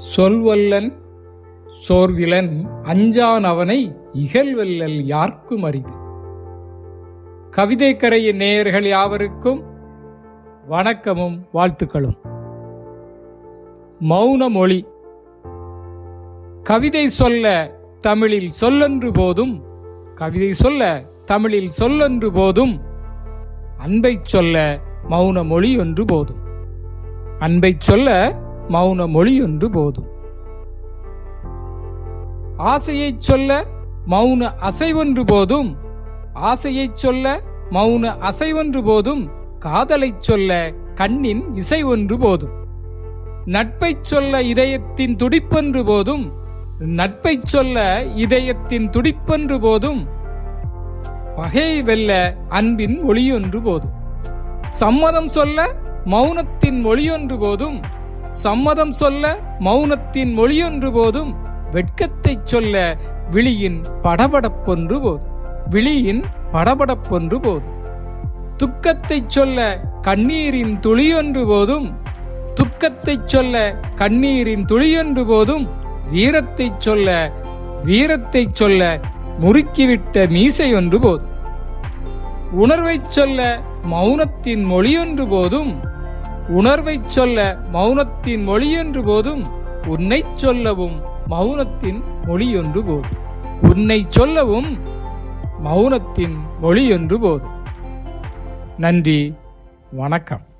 சொல்வல்லன் சோர்விலன் அஞ்சான் அவனை இகழ்வல்லல் யார்க்கும் அரிது. கவிதைக்கரையின் நேயர்கள் யாவருக்கும் வணக்கமும் வாழ்த்துக்களும். மௌன மொழி. கவிதை சொல்ல தமிழில் சொல்லொன்று போதும், கவிதை சொல்ல தமிழில் சொல்லொன்று போதும், அன்பை சொல்ல மௌன மொழி ஒன்று போதும், அன்பை சொல்ல மௌன மொழி ஒன்று போதும். ஆசையைச் சொல்ல மௌன அசைவொன்று போதும், ஆசையைச் சொல்ல மௌன அசைவொன்று போதும், காதலைச் சொல்ல கண்ணின் இசை ஒன்று போதும். நட்பைச் சொல்ல இதயத்தின் துடிப்பொன்று போதும், நட்பைச் சொல்ல இதயத்தின் துடிப்பொன்று போதும், பகையை வெல்ல அன்பின் ஒளியொன்று போதும். சம்மதம் சொல்ல மௌனத்தின் மொழியொன்று போதும், சம்மதம் சொல்ல மௌனத்தின் மொழியொன்று போதும், வெட்கத்தைச் சொல்ல விழியின் படபடப்பொன்று போதும், விழியின் படபடப்பொன்று போதும். துக்கத்தைச் சொல்ல கண்ணீரின் துளியொன்று போதும், துக்கத்தைச் சொல்ல கண்ணீரின் துளியொன்று போதும், வீரத்தைச் சொல்ல வீரத்தைச் சொல்ல முறுக்கிவிட்ட மீசை ஒன்று போதும். உணர்வைச் சொல்ல மௌனத்தின் மொழியொன்று போதும், உணர்வைச் சொல்ல மௌனத்தின் மொழியொன்று போதும், உன்னைச் சொல்லவும் மௌனத்தின் மொழியொன்று போதும், உன்னை சொல்லவும் மௌனத்தின் மொழியொன்று போதும். நன்றி, வணக்கம்.